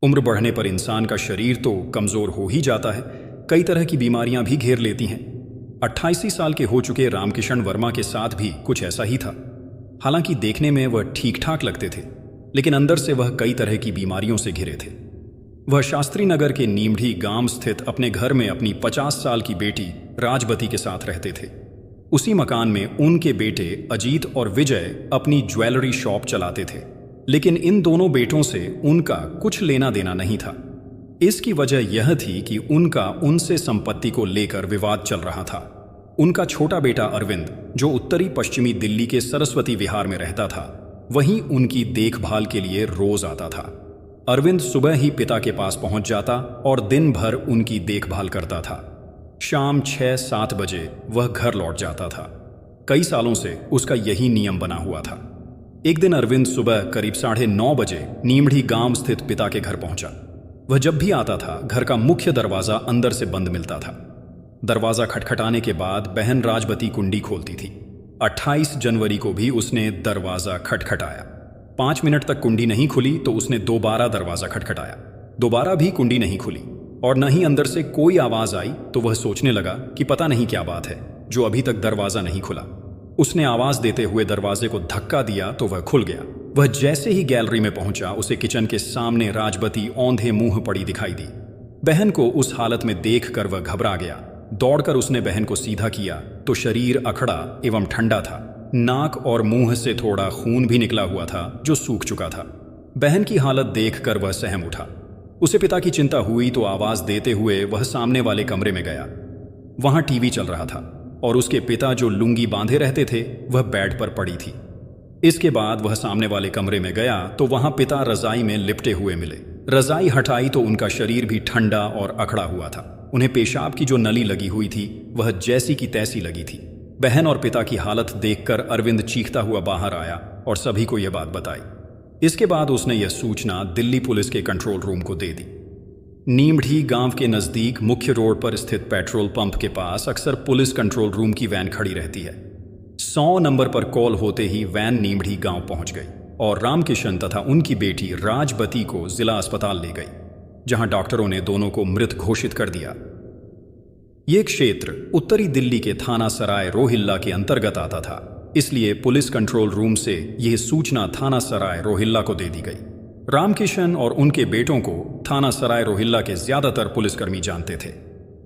उम्र बढ़ने पर इंसान का शरीर तो कमजोर हो ही जाता है, कई तरह की बीमारियां भी घेर लेती हैं। 28 साल के हो चुके रामकिशन वर्मा के साथ भी कुछ ऐसा ही था। हालांकि देखने में वह ठीक ठाक लगते थे, लेकिन अंदर से वह कई तरह की बीमारियों से घिरे थे। वह शास्त्री नगर के नीमढ़ी गांव स्थित अपने घर में अपनी 50 साल की बेटी राजबती के साथ रहते थे। उसी मकान में उनके बेटे अजीत और विजय अपनी ज्वेलरी शॉप चलाते थे, लेकिन इन दोनों बेटों से उनका कुछ लेना देना नहीं था। इसकी वजह यह थी कि उनका उनसे संपत्ति को लेकर विवाद चल रहा था। उनका छोटा बेटा अरविंद, जो उत्तरी पश्चिमी दिल्ली के सरस्वती विहार में रहता था, वहीं उनकी देखभाल के लिए रोज आता था। अरविंद सुबह ही पिता के पास पहुंच जाता और दिन भर उनकी देखभाल करता था। शाम 6-7 बजे वह घर लौट जाता था। कई सालों से उसका यही नियम बना हुआ था। एक दिन अरविंद सुबह करीब 9:30 बजे नीमढ़ी गांव स्थित पिता के घर पहुंचा। वह जब भी आता था, घर का मुख्य दरवाजा अंदर से बंद मिलता था। दरवाजा खटखटाने के बाद बहन राजबती कुंडी खोलती थी। 28 जनवरी को भी उसने दरवाजा खटखटाया। 5 मिनट तक कुंडी नहीं खुली तो उसने दोबारा दरवाजा खटखटाया। दोबारा भी कुंडी नहीं खुली और न ही अंदर से कोई आवाज आई, तो वह सोचने लगा कि पता नहीं क्या बात है जो अभी तक दरवाजा नहीं खुला। उसने आवाज देते हुए दरवाजे को धक्का दिया तो वह खुल गया। वह जैसे ही गैलरी में पहुंचा, उसे किचन के सामने राजबती औंधे मुंह पड़ी दिखाई दी। बहन को उस हालत में देखकर वह घबरा गया। दौड़कर उसने बहन को सीधा किया तो शरीर अखड़ा एवं ठंडा था। नाक और मुंह से थोड़ा खून भी निकला हुआ था जो सूख चुका था। बहन की हालत देखकर वह सहम उठा। उसे पिता की चिंता हुई तो आवाज देते हुए वह सामने वाले कमरे में गया। वहां टीवी चल रहा था और उसके पिता, जो लुंगी बांधे रहते थे, वह बेड पर पड़ी थी। इसके बाद वह सामने वाले कमरे में गया तो वहां पिता रजाई में लिपटे हुए मिले। रजाई हटाई तो उनका शरीर भी ठंडा और अखड़ा हुआ था। उन्हें पेशाब की जो नली लगी हुई थी वह जैसी की तैसी लगी थी। बहन और पिता की हालत देखकर अरविंद चीखता हुआ बाहर आया और सभी को यह बात बताई। इसके बाद उसने यह सूचना दिल्ली पुलिस के कंट्रोल रूम को दे दी। नीमढ़ी गांव के नजदीक मुख्य रोड पर स्थित पेट्रोल पंप के पास अक्सर पुलिस कंट्रोल रूम की वैन खड़ी रहती है। 100 नंबर पर कॉल होते ही वैन नीमढ़ी गांव पहुंच गई और रामकिशन तथा उनकी बेटी राजबती को जिला अस्पताल ले गई, जहां डॉक्टरों ने दोनों को मृत घोषित कर दिया। यह क्षेत्र उत्तरी दिल्ली के थाना सराय रोहिल्ला के अंतर्गत आता था, इसलिए पुलिस कंट्रोल रूम से यह सूचना थाना सराय रोहिल्ला को दे दी गई। रामकिशन और उनके बेटों को थाना सराय रोहिल्ला के ज्यादातर पुलिसकर्मी जानते थे।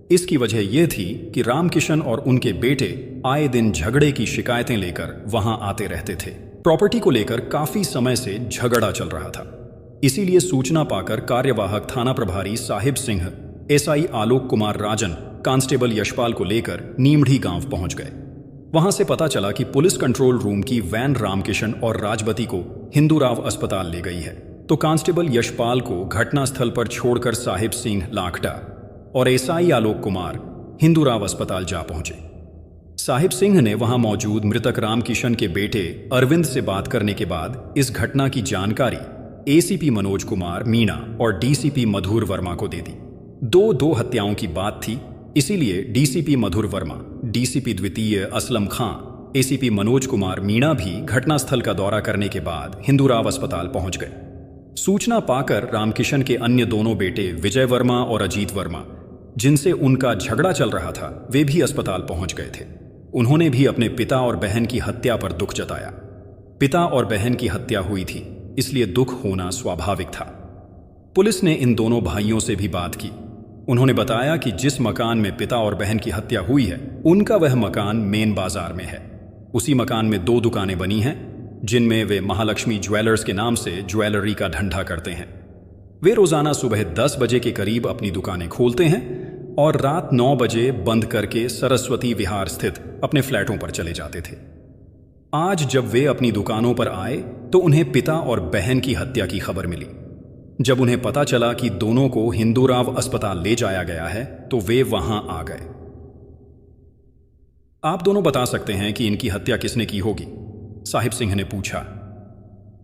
इसकी वजह यह थी कि रामकिशन और उनके बेटे आए दिन झगड़े की शिकायतें लेकर वहां आते रहते थे। प्रॉपर्टी को लेकर काफी समय से झगड़ा चल रहा था। इसीलिए सूचना पाकर कार्यवाहक थाना प्रभारी साहिब सिंह, एसआई आलोक कुमार राजन, कांस्टेबल यशपाल को लेकर नीमढ़ी गांव पहुंच गए। वहां से पता चला कि पुलिस कंट्रोल रूम की वैन रामकिशन और राजबती को हिंदूराव अस्पताल ले गई है, तो कांस्टेबल यशपाल को घटनास्थल पर छोड़कर साहिब सिंह लाखडा और एसआई आलोक कुमार हिंदूराव अस्पताल जा पहुंचे। साहिब सिंह ने वहां मौजूद मृतक रामकिशन के बेटे अरविंद से बात करने के बाद इस घटना की जानकारी एसीपी मनोज कुमार मीणा और डीसीपी मधुर वर्मा को दे दी। दो हत्याओं की बात थी, इसीलिए डीसीपी मधुर वर्मा, डीसीपी द्वितीय असलम खां, एसीपी मनोज कुमार मीणा भी घटनास्थल का दौरा करने के बाद हिंदूराव अस्पताल पहुंच गए। सूचना पाकर रामकिशन के अन्य दोनों बेटे विजय वर्मा और अजीत वर्मा, जिनसे उनका झगड़ा चल रहा था, वे भी अस्पताल पहुंच गए थे। उन्होंने भी अपने पिता और बहन की हत्या पर दुख जताया। पिता और बहन की हत्या हुई थी, इसलिए दुख होना स्वाभाविक था। पुलिस ने इन दोनों भाइयों से भी बात की। उन्होंने बताया कि जिस मकान में पिता और बहन की हत्या हुई है, उनका वह मकान मेन बाजार में है। उसी मकान में 2 दुकानें बनी हैं, जिनमें वे महालक्ष्मी ज्वेलर्स के नाम से ज्वेलरी का धंधा करते हैं। वे रोजाना सुबह 10 बजे के करीब अपनी दुकानें खोलते हैं और रात 9 बजे बंद करके सरस्वती विहार स्थित अपने फ्लैटों पर चले जाते थे। आज जब वे अपनी दुकानों पर आए तो उन्हें पिता और बहन की हत्या की खबर मिली। जब उन्हें पता चला कि दोनों को हिंदूराव अस्पताल ले जाया गया है तो वे वहां आ गए। आप दोनों बता सकते हैं कि इनकी हत्या किसने की होगी? साहिब सिंह ने पूछा।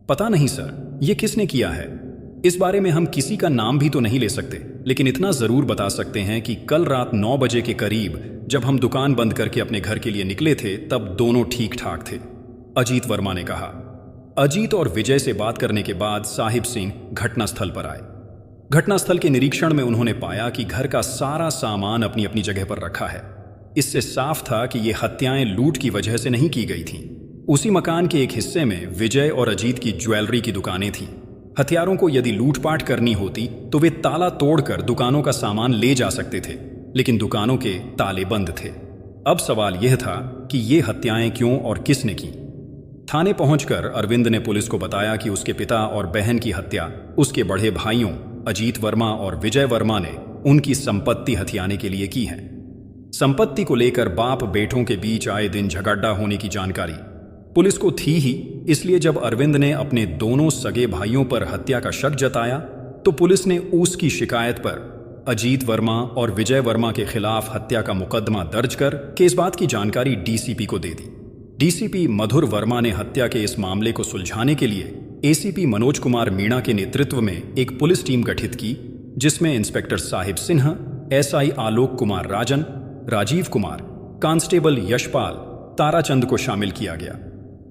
पता नहीं सर, ये किसने किया है, इस बारे में हम किसी का नाम भी तो नहीं ले सकते, लेकिन इतना जरूर बता सकते हैं कि कल रात 9 बजे के करीब जब हम दुकान बंद करके अपने घर के लिए निकले थे, तब दोनों ठीक ठाक थे, अजीत वर्मा ने कहा। अजीत और विजय से बात करने के बाद साहिब सिंह घटनास्थल पर आए। घटनास्थल के निरीक्षण में उन्होंने पाया कि घर का सारा सामान अपनी अपनी जगह पर रखा है। इससे साफ था कि ये हत्याएं लूट की वजह से नहीं की गई थीं। उसी मकान के एक हिस्से में विजय और अजीत की ज्वेलरी की दुकानें थीं। हथियारों को यदि लूटपाट करनी होती तो वे ताला तोड़कर दुकानों का सामान ले जा सकते थे, लेकिन दुकानों के ताले बंद थे। अब सवाल यह था कि ये हत्याएं क्यों और किसने की। थाने पहुंचकर अरविंद ने पुलिस को बताया कि उसके पिता और बहन की हत्या उसके बड़े भाइयों अजीत वर्मा और विजय वर्मा ने उनकी संपत्ति हथियाने के लिए की है। संपत्ति को लेकर बाप बेटों के बीच आए दिन झगड़ा होने की जानकारी पुलिस को थी ही, इसलिए जब अरविंद ने अपने दोनों सगे भाइयों पर हत्या का शक जताया तो पुलिस ने उसकी शिकायत पर अजीत वर्मा और विजय वर्मा के खिलाफ हत्या का मुकदमा दर्ज कर इस बात की जानकारी डीसीपी को दे दी। डीसीपी मधुर वर्मा ने हत्या के इस मामले को सुलझाने के लिए एसीपी मनोज कुमार मीणा के नेतृत्व में एक पुलिस टीम गठित की, जिसमें इंस्पेक्टर साहिब सिन्हा, एसआई आलोक कुमार राजन, राजीव कुमार, कांस्टेबल यशपाल, ताराचंद को शामिल किया गया।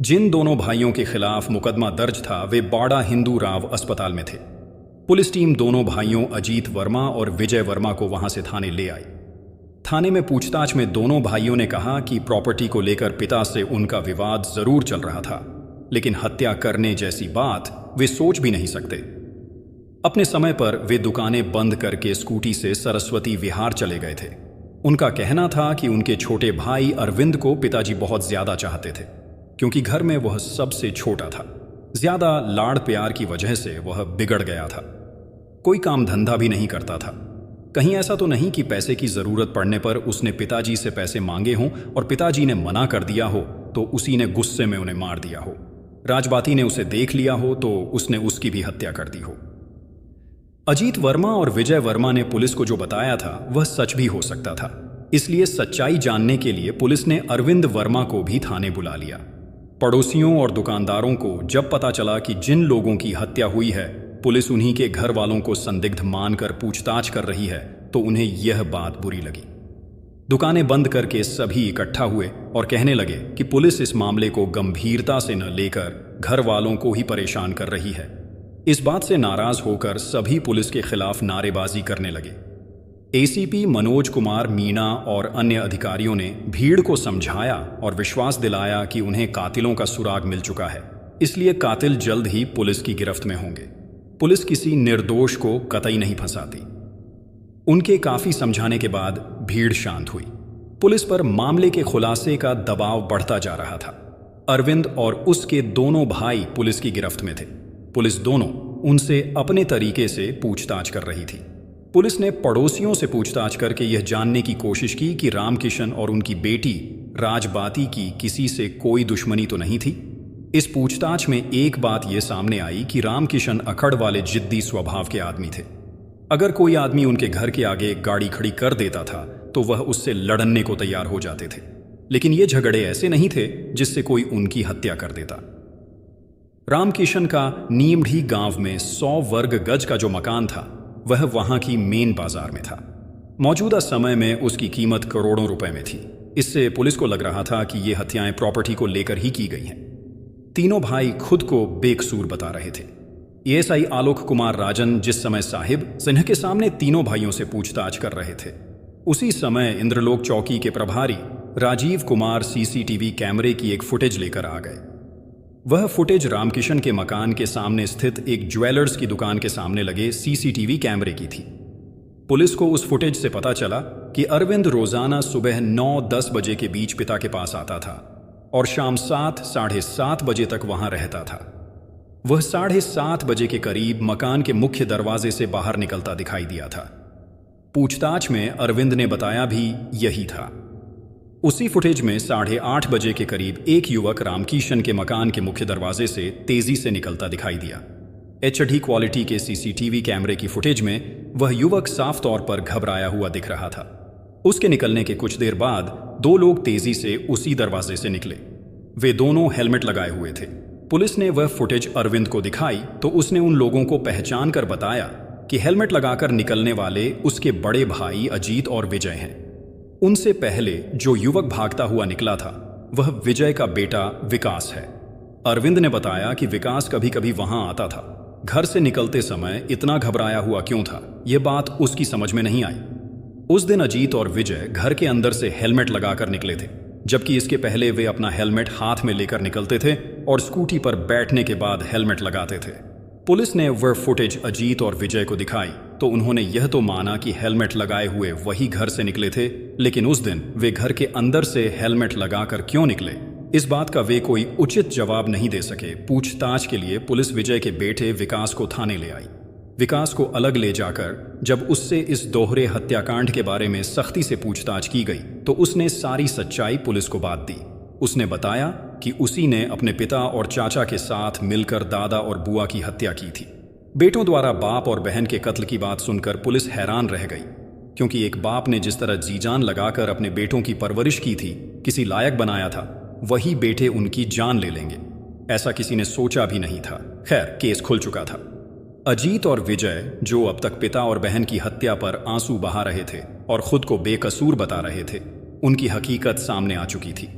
जिन दोनों भाइयों के खिलाफ मुकदमा दर्ज था वे बाड़ा हिंदू राव अस्पताल में थे। पुलिस टीम दोनों भाइयों अजीत वर्मा और विजय वर्मा को वहां से थाने ले आई। थाने में पूछताछ में दोनों भाइयों ने कहा कि प्रॉपर्टी को लेकर पिता से उनका विवाद जरूर चल रहा था, लेकिन हत्या करने जैसी बात वे सोच भी नहीं सकते। अपने समय पर वे दुकानें बंद करके स्कूटी से सरस्वती विहार चले गए थे। उनका कहना था कि उनके छोटे भाई अरविंद को पिताजी बहुत ज्यादा चाहते थे, क्योंकि घर में वह सबसे छोटा था। ज्यादा लाड़ प्यार की वजह से वह बिगड़ गया था। कोई काम धंधा भी नहीं करता था। कहीं ऐसा तो नहीं कि पैसे की जरूरत पड़ने पर उसने पिताजी से पैसे मांगे हों और पिताजी ने मना कर दिया हो तो उसी ने गुस्से में उन्हें मार दिया हो। राजबाती ने उसे देख लिया हो तो उसने उसकी भी हत्या कर दी हो। अजीत वर्मा और विजय वर्मा ने पुलिस को जो बताया था वह सच भी हो सकता था, इसलिए सच्चाई जानने के लिए पुलिस ने अरविंद वर्मा को भी थाने बुला लिया। पड़ोसियों और दुकानदारों को जब पता चला कि जिन लोगों की हत्या हुई है पुलिस उन्हीं के घर वालों को संदिग्ध मानकर पूछताछ कर रही है, तो उन्हें यह बात बुरी लगी। दुकानें बंद करके सभी इकट्ठा हुए और कहने लगे कि पुलिस इस मामले को गंभीरता से न लेकर घर वालों को ही परेशान कर रही है। इस बात से नाराज होकर सभी पुलिस के खिलाफ नारेबाजी करने लगे। एसीपी मनोज कुमार मीणा और अन्य अधिकारियों ने भीड़ को समझाया और विश्वास दिलाया कि उन्हें कातिलों का सुराग मिल चुका है, इसलिए कातिल जल्द ही पुलिस की गिरफ्त में होंगे। पुलिस किसी निर्दोष को कतई नहीं फंसाती। उनके काफी समझाने के बाद भीड़ शांत हुई। पुलिस पर मामले के खुलासे का दबाव बढ़ता जा रहा था। अरविंद और उसके दोनों भाई पुलिस की गिरफ्त में थे। पुलिस दोनों उनसे अपने तरीके से पूछताछ कर रही थी। पुलिस ने पड़ोसियों से पूछताछ करके यह जानने की कोशिश की कि रामकिशन और उनकी बेटी राजबाती की किसी से कोई दुश्मनी तो नहीं थी। इस पूछताछ में एक बात यह सामने आई कि रामकिशन अखड़ वाले जिद्दी स्वभाव के आदमी थे। अगर कोई आदमी उनके घर के आगे गाड़ी खड़ी कर देता था तो वह उससे लड़ने को तैयार हो जाते थे, लेकिन ये झगड़े ऐसे नहीं थे जिससे कोई उनकी हत्या कर देता। रामकिशन का नीमढ़ी गांव में 100 वर्ग गज का जो मकान था वह वहां की मेन बाजार में था। मौजूदा समय में उसकी कीमत करोड़ों रुपए में थी। इससे पुलिस को लग रहा था कि ये हत्याएं प्रॉपर्टी को लेकर ही की गई हैं। तीनों भाई खुद को बेकसूर बता रहे थे। एएसआई आलोक कुमार राजन जिस समय साहिब सिन्हा के सामने तीनों भाइयों से पूछताछ कर रहे थे, उसी समय इंद्रलोक चौकी के प्रभारी राजीव कुमार सीसीटीवी कैमरे की एक फुटेज लेकर आ गए। वह फुटेज रामकिशन के मकान के सामने स्थित एक ज्वेलर्स की दुकान के सामने लगे सीसीटीवी कैमरे की थी। पुलिस को उस फुटेज से पता चला कि अरविंद रोजाना सुबह 9-10 बजे के बीच पिता के पास आता था और शाम 7 साढ़े 7 बजे तक वहां रहता था। वह 7:30 बजे के करीब मकान के मुख्य दरवाजे से बाहर निकलता दिखाई दिया था। पूछताछ में अरविंद ने बताया भी यही था। उसी फुटेज में 8:30 बजे के करीब एक युवक रामकिशन के मकान के मुख्य दरवाजे से तेजी से निकलता दिखाई दिया। HD क्वालिटी के सीसीटीवी कैमरे की फुटेज में वह युवक साफ तौर पर घबराया हुआ दिख रहा था। उसके निकलने के कुछ देर बाद 2 लोग तेजी से उसी दरवाजे से निकले। वे दोनों हेलमेट लगाए हुए थे। पुलिस ने वह फुटेज अरविंद को दिखाई तो उसने उन लोगों को पहचान कर बताया कि हेलमेट लगाकर निकलने वाले उसके बड़े भाई अजीत और विजय हैं। उनसे पहले जो युवक भागता हुआ निकला था वह विजय का बेटा विकास है। अरविंद ने बताया कि विकास कभी कभी वहां आता था। घर से निकलते समय इतना घबराया हुआ क्यों था, यह बात उसकी समझ में नहीं आई। उस दिन अजीत और विजय घर के अंदर से हेलमेट लगाकर निकले थे, जबकि इसके पहले वे अपना हेलमेट हाथ में लेकर निकलते थे और स्कूटी पर बैठने के बाद हेलमेट लगाते थे। पुलिस ने वह फुटेज अजीत और विजय को दिखाई तो उन्होंने यह तो माना कि हेलमेट लगाए हुए वही घर से निकले थे, लेकिन उस दिन वे घर के अंदर से हेलमेट लगाकर क्यों निकले, इस बात का वे कोई उचित जवाब नहीं दे सके। पूछताछ के लिए पुलिस विजय के बेटे विकास को थाने ले आई। विकास को अलग ले जाकर जब उससे इस दोहरे हत्याकांड के बारे में सख्ती से पूछताछ की गई तो उसने सारी सच्चाई पुलिस को बात दी। उसने बताया कि उसी ने अपने पिता और चाचा के साथ मिलकर दादा और बुआ की हत्या की थी। बेटों द्वारा बाप और बहन के कत्ल की बात सुनकर पुलिस हैरान रह गई, क्योंकि एक बाप ने जिस तरह जी-जान लगाकर अपने बेटों की परवरिश की थी, किसी लायक बनाया था, वही बेटे उनकी जान ले लेंगे, ऐसा किसी ने सोचा भी नहीं था। खैर, केस खुल चुका था। अजीत और विजय, जो अब तक पिता और बहन की हत्या पर आंसू बहा रहे थे और खुद को बेकसूर बता रहे थे, उनकी हकीकत सामने आ चुकी थी।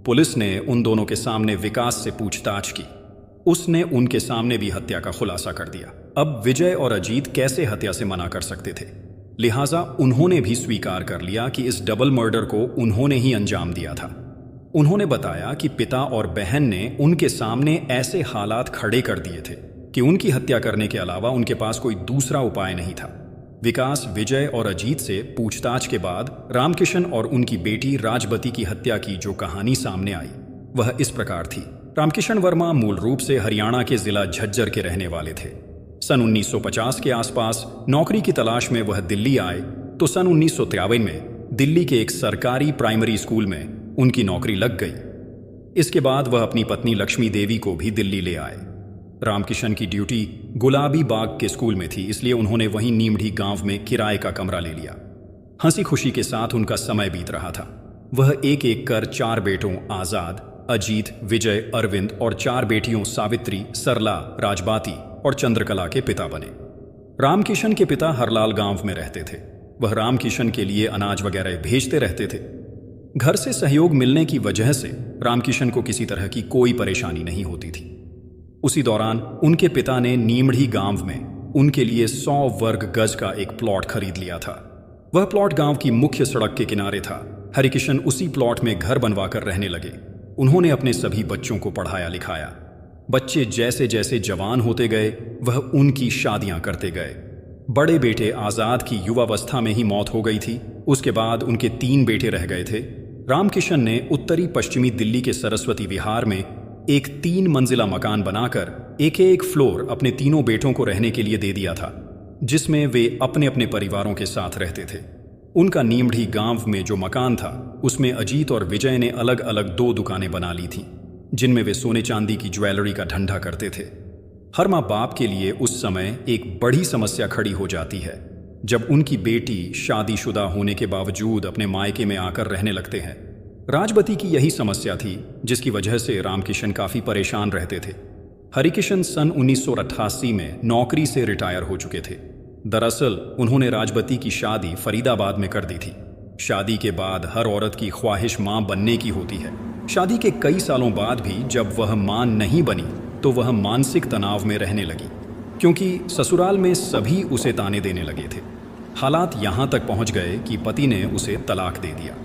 पुलिस ने उन दोनों के सामने विकास से पूछताछ की। उसने उनके सामने भी हत्या का खुलासा कर दिया। अब विजय और अजीत कैसे हत्या से मना कर सकते थे, लिहाजा उन्होंने भी स्वीकार कर लिया कि इस डबल मर्डर को उन्होंने ही अंजाम दिया था। उन्होंने बताया कि पिता और बहन ने उनके सामने ऐसे हालात खड़े कर दिए थे कि उनकी हत्या करने के अलावा उनके पास कोई दूसरा उपाय नहीं था। विकास, विजय और अजीत से पूछताछ के बाद रामकिशन और उनकी बेटी राजबती की हत्या की जो कहानी सामने आई वह इस प्रकार थी। रामकिशन वर्मा मूल रूप से हरियाणा के जिला झज्जर के रहने वाले थे। सन 1950 के आसपास नौकरी की तलाश में वह दिल्ली आए तो सन 1953 में दिल्ली के एक सरकारी प्राइमरी स्कूल में उनकी नौकरी लग गई। इसके बाद वह अपनी पत्नी लक्ष्मी देवी को भी दिल्ली ले आए। रामकिशन की ड्यूटी गुलाबी बाग के स्कूल में थी, इसलिए उन्होंने वहीं नीमढ़ी गांव में किराए का कमरा ले लिया। हंसी खुशी के साथ उनका समय बीत रहा था। वह एक एक कर 4 बेटों आजाद, अजीत, विजय, अरविंद और 4 बेटियों सावित्री, सरला, राजबाती और चंद्रकला के पिता बने। रामकिशन के पिता हरलाल गांव में रहते थे। वह रामकिशन के लिए अनाज वगैरह भेजते रहते थे। घर से सहयोग मिलने की वजह से रामकिशन को किसी तरह की कोई परेशानी नहीं होती थी। उसी दौरान उनके पिता ने नीमढ़ी गांव में उनके लिए 100 वर्ग गज का एक प्लॉट खरीद लिया था। वह प्लॉट गांव की मुख्य सड़क के किनारे था। हरिकिशन उसी प्लॉट में घर बनवाकर रहने लगे। उन्होंने अपने सभी बच्चों को पढ़ाया लिखाया। बच्चे जैसे जैसे जवान होते गए वह उनकी शादियां करते गए। बड़े बेटे आजाद की युवावस्था में ही मौत हो गई थी। उसके बाद उनके 3 बेटे रह गए थे। रामकिशन ने उत्तरी पश्चिमी दिल्ली के सरस्वती विहार में एक 3 मंजिला मकान बनाकर एक एक फ्लोर अपने तीनों बेटों को रहने के लिए दे दिया था, जिसमें वे अपने अपने परिवारों के साथ रहते थे। उनका नीमढ़ी गांव में जो मकान था उसमें अजीत और विजय ने अलग अलग 2 दुकानें बना ली थीं, जिनमें वे सोने चांदी की ज्वेलरी का धंधा करते थे। हर माँ बाप के लिए उस समय एक बड़ी समस्या खड़ी हो जाती है जब उनकी बेटी शादीशुदा होने के बावजूद अपने मायके में आकर रहने लगते हैं। राजबती की यही समस्या थी, जिसकी वजह से रामकिशन काफी परेशान रहते थे। हरिकिशन सन 1988 में नौकरी से रिटायर हो चुके थे। दरअसल उन्होंने राजबती की शादी फरीदाबाद में कर दी थी। शादी के बाद हर औरत की ख्वाहिश मां बनने की होती है। शादी के कई सालों बाद भी जब वह मां नहीं बनी तो वह मानसिक तनाव में रहने लगी, क्योंकि ससुराल में सभी उसे ताने देने लगे थे। हालात यहां तक पहुंच गए कि पति ने उसे तलाक दे दिया।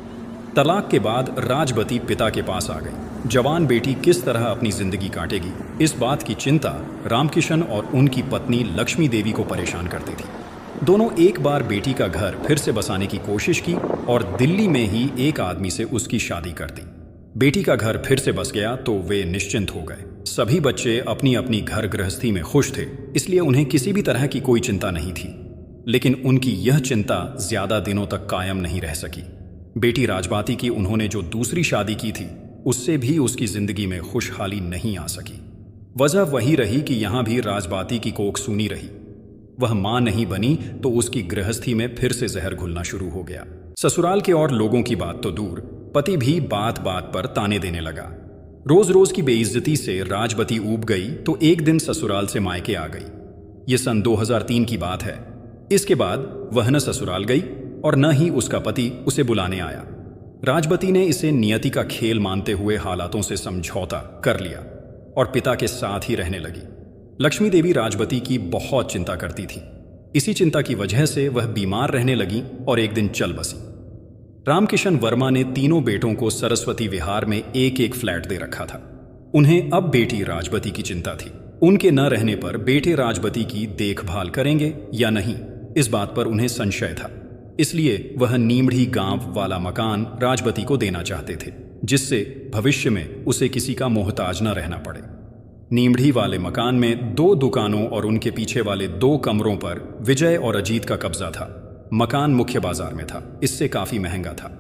तलाक के बाद राजबती पिता के पास आ गई। जवान बेटी किस तरह अपनी जिंदगी काटेगी, इस बात की चिंता रामकिशन और उनकी पत्नी लक्ष्मी देवी को परेशान करती थी। दोनों एक बार बेटी का घर फिर से बसाने की कोशिश की और दिल्ली में ही एक आदमी से उसकी शादी कर दी। बेटी का घर फिर से बस गया तो वे निश्चिंत हो गए। सभी बच्चे अपनी अपनी घर गृहस्थी में खुश थे, इसलिए उन्हें किसी भी तरह की कोई चिंता नहीं थी। लेकिन उनकी यह चिंता ज्यादा दिनों तक कायम नहीं रह सकी। बेटी राजबाती की उन्होंने जो दूसरी शादी की थी उससे भी उसकी जिंदगी में खुशहाली नहीं आ सकी। वजह वही रही कि यहां भी राजबाती की कोख सूनी रही। वह मां नहीं बनी तो उसकी गृहस्थी में फिर से जहर घुलना शुरू हो गया। ससुराल के और लोगों की बात तो दूर, पति भी बात बात पर ताने देने लगा। रोज रोज की बेइज्जती से राजबती ऊब गई तो एक दिन ससुराल से मायके आ गई। यह सन 2003 की बात है। इसके बाद वह न ससुराल गई और न ही उसका पति उसे बुलाने आया। राजबती ने इसे नियति का खेल मानते हुए हालातों से समझौता कर लिया और पिता के साथ ही रहने लगी। लक्ष्मी देवी राजबती की बहुत चिंता करती थी। इसी चिंता की वजह से वह बीमार रहने लगी और एक दिन चल बसी। रामकिशन वर्मा ने तीनों बेटों को सरस्वती विहार में एक एक फ्लैट दे रखा था। उन्हें अब बेटी राजबती की चिंता थी। उनके न रहने पर बेटे राजबती की देखभाल करेंगे या नहीं, इस बात पर उन्हें संशय था। इसलिए वह नीमढ़ी गांव वाला मकान राजबती को देना चाहते थे, जिससे भविष्य में उसे किसी का मोहताज न रहना पड़े। नीमढ़ी वाले मकान में 2 दुकानों और उनके पीछे वाले 2 कमरों पर विजय और अजीत का कब्जा था। मकान मुख्य बाजार में था, इससे काफी महंगा था।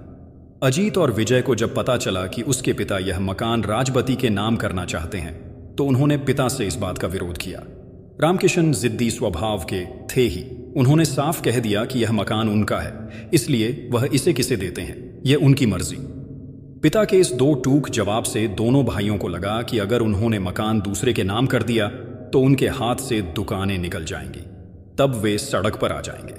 अजीत और विजय को जब पता चला कि उसके पिता यह मकान राजबती के नाम करना चाहते हैं, तो उन्होंने पिता से इस बात का विरोध किया। रामकिशन जिद्दी स्वभाव के थे ही। उन्होंने साफ कह दिया कि यह मकान उनका है, इसलिए वह इसे किसे देते हैं, यह उनकी मर्जी। पिता के इस 2 टूक जवाब से दोनों भाइयों को लगा कि अगर उन्होंने मकान दूसरे के नाम कर दिया तो उनके हाथ से दुकानें निकल जाएंगी, तब वे सड़क पर आ जाएंगे।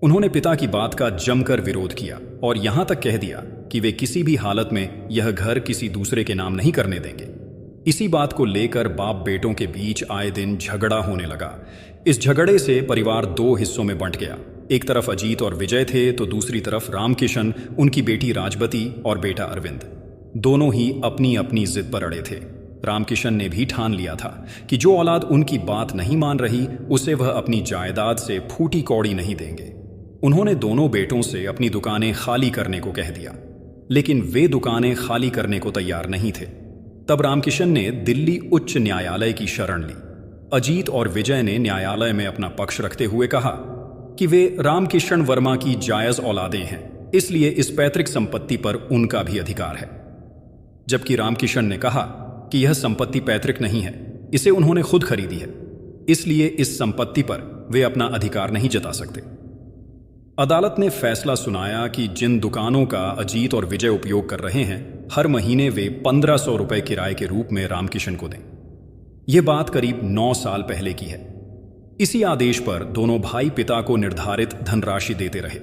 उन्होंने पिता की बात का जमकर विरोध किया और यहां तक कह दिया कि वे किसी भी हालत में यह घर किसी दूसरे के नाम नहीं करने देंगे। इसी बात को लेकर बाप बेटों के बीच आए दिन झगड़ा होने लगा। इस झगड़े से परिवार 2 हिस्सों में बंट गया। एक तरफ अजीत और विजय थे तो दूसरी तरफ रामकिशन, उनकी बेटी राजबती और बेटा अरविंद। दोनों ही अपनी अपनी जिद पर अड़े थे। रामकिशन ने भी ठान लिया था कि जो औलाद उनकी बात नहीं मान रही, उसे वह अपनी जायदाद से फूटी कौड़ी नहीं देंगे। उन्होंने दोनों बेटों से अपनी दुकानें खाली करने को कह दिया, लेकिन वे दुकानें खाली करने को तैयार नहीं थे। तब रामकिशन ने दिल्ली उच्च न्यायालय की शरण ली। अजीत और विजय ने न्यायालय में अपना पक्ष रखते हुए कहा कि वे रामकिशन वर्मा की जायज औलादें हैं, इसलिए इस पैतृक संपत्ति पर उनका भी अधिकार है। जबकि रामकिशन ने कहा कि यह संपत्ति पैतृक नहीं है, इसे उन्होंने खुद खरीदी है, इसलिए इस संपत्ति पर वे अपना अधिकार नहीं जता सकते। अदालत ने फैसला सुनाया कि जिन दुकानों का अजीत और विजय उपयोग कर रहे हैं, हर महीने वे 1500 रुपए किराए के रूप में रामकिशन को दें। यह बात करीब 9 साल पहले की है। इसी आदेश पर दोनों भाई पिता को निर्धारित धनराशि देते रहे।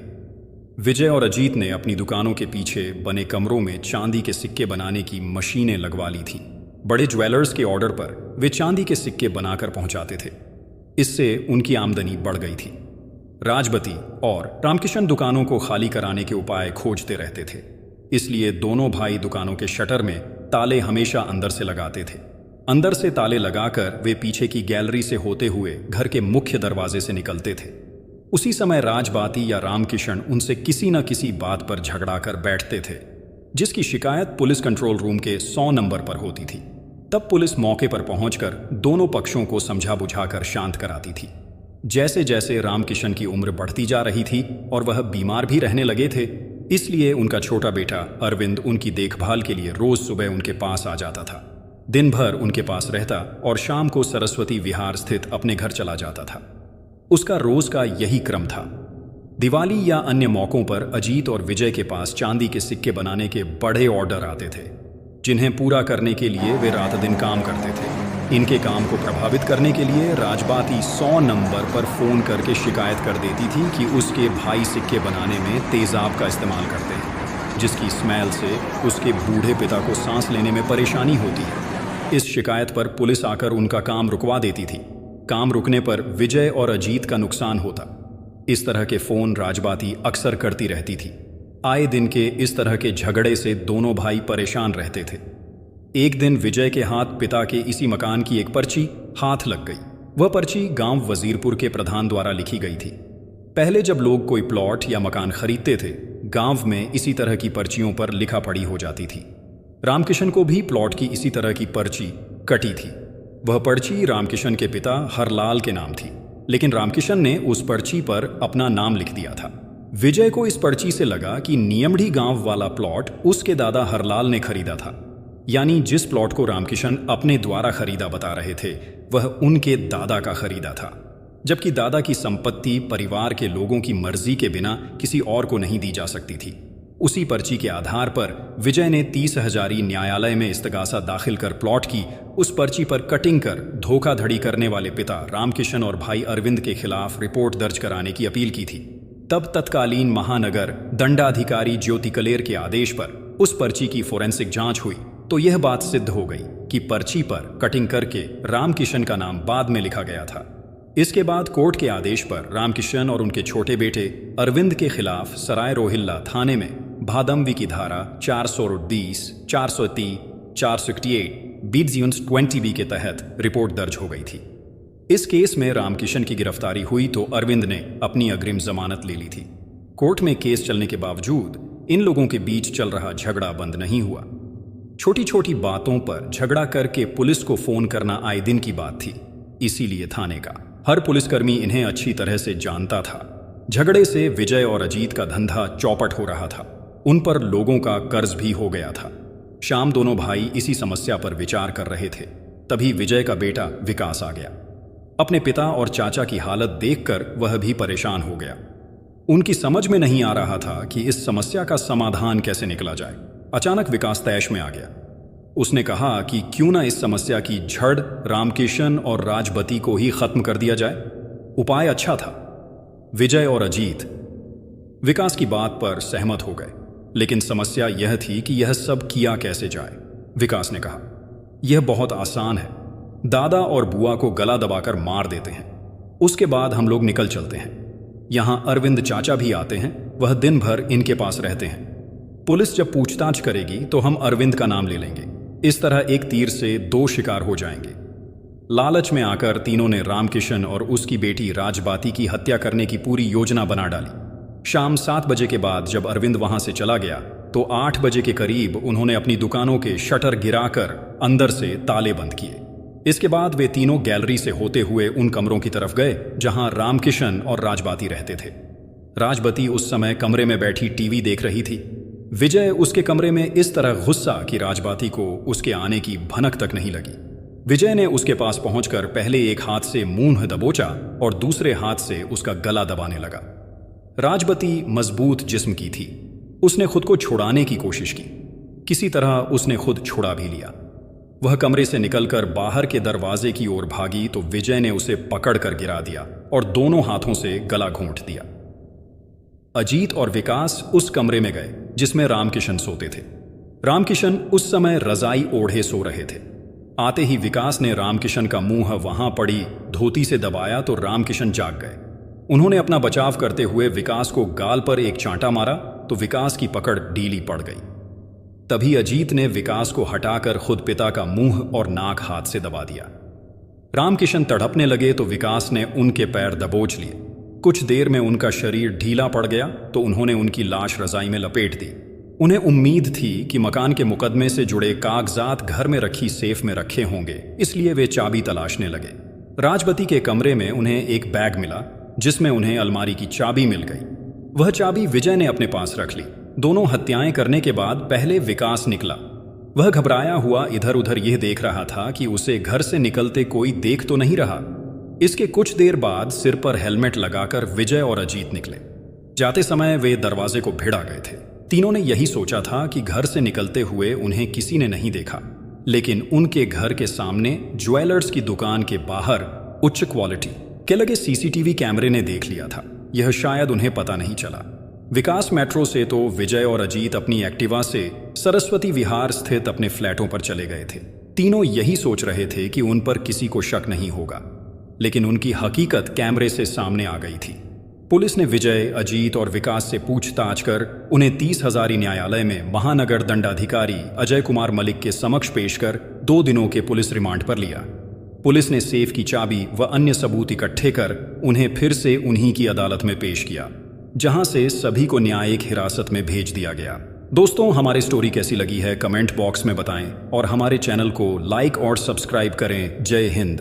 विजय और अजीत ने अपनी दुकानों के पीछे बने कमरों में चांदी के सिक्के बनाने की मशीनें लगवा ली थीं। बड़े ज्वेलर्स के ऑर्डर पर वे चांदी के सिक्के बनाकर पहुंचाते थे। इससे उनकी आमदनी बढ़ गई थी। राजबती और रामकिशन दुकानों को खाली कराने के उपाय खोजते रहते थे, इसलिए दोनों भाई दुकानों के शटर में ताले हमेशा अंदर से लगाते थे। अंदर से ताले लगाकर वे पीछे की गैलरी से होते हुए घर के मुख्य दरवाजे से निकलते थे। उसी समय राजबाती या रामकिशन उनसे किसी न किसी बात पर झगड़ा कर बैठते थे, जिसकी शिकायत पुलिस कंट्रोल रूम के 100 नंबर पर होती थी। तब पुलिस मौके पर पहुंचकर दोनों पक्षों को समझा बुझाकर शांत कराती थी। जैसे जैसे रामकिशन की उम्र बढ़ती जा रही थी और वह बीमार भी रहने लगे थे, इसलिए उनका छोटा बेटा अरविंद उनकी देखभाल के लिए रोज सुबह उनके पास आ जाता था। दिन भर उनके पास रहता और शाम को सरस्वती विहार स्थित अपने घर चला जाता था। उसका रोज का यही क्रम था। दिवाली या अन्य मौकों पर अजीत और विजय के पास चांदी के सिक्के बनाने के बड़े ऑर्डर आते थे, जिन्हें पूरा करने के लिए वे रात दिन काम करते थे। इनके काम को प्रभावित करने के लिए राजबाती 100 नंबर पर फोन करके शिकायत कर देती थी कि उसके भाई सिक्के बनाने में तेजाब का इस्तेमाल करते हैं, जिसकी स्मेल से उसके बूढ़े पिता को सांस लेने में परेशानी होती है। इस शिकायत पर पुलिस आकर उनका काम रुकवा देती थी। काम रुकने पर विजय और अजीत का नुकसान होता। इस तरह के फोन राजबाती अक्सर करती रहती थी। आए दिन के इस तरह के झगड़े से दोनों भाई परेशान रहते थे। एक दिन विजय के हाथ पिता के इसी मकान की एक पर्ची हाथ लग गई। वह पर्ची गांव वजीरपुर के प्रधान द्वारा लिखी गई थी। पहले जब लोग कोई प्लॉट या मकान खरीदते थे, गांव में इसी तरह की पर्चियों पर लिखा पढ़ी हो जाती थी। रामकिशन को भी प्लॉट की इसी तरह की पर्ची कटी थी। वह पर्ची रामकिशन के पिता हरलाल के नाम थी, लेकिन रामकिशन ने उस पर्ची पर अपना नाम लिख दिया था। विजय को इस पर्ची से लगा कि नियमढ़ी गांव वाला प्लॉट उसके दादा हरलाल ने खरीदा था, यानी जिस प्लॉट को रामकिशन अपने द्वारा खरीदा बता रहे थे, वह उनके दादा का खरीदा था, जबकि दादा की संपत्ति परिवार के लोगों की मर्जी के बिना किसी और को नहीं दी जा सकती थी। उसी पर्ची के आधार पर विजय ने 30,000 न्यायालय में इस्तगासा दाखिल कर प्लॉट की उस पर्ची पर कटिंग कर धोखाधड़ी करने वाले पिता रामकिशन और भाई अरविंद के खिलाफ रिपोर्ट दर्ज कराने की अपील की थी। तब तत्कालीन महानगर दंडाधिकारी ज्योति कलेर के आदेश पर उस पर्ची की फोरेंसिक जांच हुई तो यह बात सिद्ध हो गई कि पर्ची पर कटिंग करके रामकिशन का नाम बाद में लिखा गया था। इसके बाद कोर्ट के आदेश पर रामकिशन और उनके छोटे बेटे अरविंद के खिलाफ सराय रोहिल्ला थाने में भादमवी की धारा 420, 430, 468 बीट्स 20B के तहत रिपोर्ट दर्ज हो गई थी। इस केस में रामकिशन की गिरफ्तारी हुई तो अरविंद ने अपनी अग्रिम जमानत ले ली थी। कोर्ट में केस चलने के बावजूद इन लोगों के बीच चल रहा झगड़ा बंद नहीं हुआ। छोटी छोटी बातों पर झगड़ा करके पुलिस को फोन करना आए दिन की बात थी। इसीलिए थाने का हर पुलिसकर्मी इन्हें अच्छी तरह से जानता था। झगड़े से विजय और अजीत का धंधा चौपट हो रहा था। उन पर लोगों का कर्ज भी हो गया था। शाम दोनों भाई इसी समस्या पर विचार कर रहे थे। तभी विजय का बेटा विकास आ गया। अपने पिता और चाचा की हालत देखकर वह भी परेशान हो गया। उनकी समझ में नहीं आ रहा था कि इस समस्या का समाधान कैसे निकला जाए। अचानक विकास तैश में आ गया। उसने कहा कि क्यों ना इस समस्या की जड़ रामकिशन और राजबती को ही खत्म कर दिया जाए। उपाय अच्छा था। विजय और अजीत विकास की बात पर सहमत हो गए, लेकिन समस्या यह थी कि यह सब किया कैसे जाए। विकास ने कहा, यह बहुत आसान है। दादा और बुआ को गला दबाकर मार देते हैं, उसके बाद हम लोग निकल चलते हैं। यहां अरविंद चाचा भी आते हैं, वह दिन भर इनके पास रहते हैं। पुलिस जब पूछताछ करेगी तो हम अरविंद का नाम ले लेंगे। इस तरह एक तीर से दो शिकार हो जाएंगे। लालच में आकर तीनों ने रामकिशन और उसकी बेटी राजबाती की हत्या करने की पूरी योजना बना डाली। शाम 7 बजे के बाद जब अरविंद वहां से चला गया तो 8 बजे के करीब उन्होंने अपनी दुकानों के शटर गिराकर अंदर से ताले बंद किए। इसके बाद वे तीनों गैलरी से होते हुए उन कमरों की तरफ गए जहां रामकिशन और राजबाती रहते थे। राजबती उस समय कमरे में बैठी टीवी देख रही थी। विजय उसके कमरे में इस तरह गुस्सा कि राजबाती को उसके आने की भनक तक नहीं लगी। विजय ने उसके पास पहुंचकर पहले एक हाथ से मुंह दबोचा और दूसरे हाथ से उसका गला दबाने लगा। राजबती मजबूत जिस्म की थी। उसने खुद को छुड़ाने की कोशिश की। किसी तरह उसने खुद छुड़ा भी लिया। वह कमरे से निकलकर बाहर के दरवाजे की ओर भागी तो विजय ने उसे पकड़कर गिरा दिया और दोनों हाथों से गला घोंट दिया। अजीत और विकास उस कमरे में गए जिसमें रामकिशन सोते थे। रामकिशन उस समय रजाई ओढ़े सो रहे थे। आते ही विकास ने रामकिशन का मुंह वहां पड़ी धोती से दबाया तो रामकिशन जाग गए। उन्होंने अपना बचाव करते हुए विकास को गाल पर एक चांटा मारा तो विकास की पकड़ ढीली पड़ गई। तभी अजीत ने विकास को हटाकर खुद पिता का मुंह और नाक हाथ से दबा दिया। रामकिशन तड़पने लगे तो विकास ने उनके पैर दबोच लिए। कुछ देर में उनका शरीर ढीला पड़ गया तो उन्होंने उनकी लाश रजाई में लपेट दी। उन्हें उम्मीद थी कि मकान के मुकदमे से जुड़े कागजात घर में रखी सेफ में रखे होंगे, इसलिए वे चाबी तलाशने लगे। राजबती के कमरे में उन्हें एक बैग मिला जिसमें उन्हें अलमारी की चाबी मिल गई। वह चाबी विजय ने अपने पास रख ली। दोनों हत्याएं करने के बाद पहले विकास निकला। वह घबराया हुआ इधर उधर यह देख रहा था कि उसे घर से निकलते कोई देख तो नहीं रहा। इसके कुछ देर बाद सिर पर हेलमेट लगाकर विजय और अजीत निकले। जाते समय वे दरवाजे को भिड़ा गए थे। तीनों ने यही सोचा था कि घर से निकलते हुए उन्हें किसी ने नहीं देखा, लेकिन उनके घर के सामने ज्वेलर्स की दुकान के बाहर उच्च क्वालिटी के लगे सीसीटीवी कैमरे ने देख लिया था। यह शायद उन्हें पता नहीं चला। विकास मेट्रो से तो विजय और अजीत अपनी एक्टिवा से सरस्वती विहार स्थित अपने फ्लैटों पर चले गए थे। तीनों यही सोच रहे थे कि उन पर किसी को शक नहीं होगा, लेकिन उनकी हकीकत कैमरे से सामने आ गई थी। पुलिस ने विजय, अजीत और विकास से पूछताछ कर उन्हें 30 हजारी न्यायालय में महानगर दंडाधिकारी अजय कुमार मलिक के समक्ष पेश कर 2 दिनों के पुलिस रिमांड पर लिया। पुलिस ने सेफ की चाबी व अन्य सबूत इकट्ठे कर उन्हें फिर से उन्हीं की अदालत में पेश किया, जहां से सभी को न्यायिक हिरासत में भेज दिया गया। दोस्तों, हमारी स्टोरी कैसी लगी है कमेंट बॉक्स में बताएं और हमारे चैनल को लाइक और सब्सक्राइब करें। जय हिंद।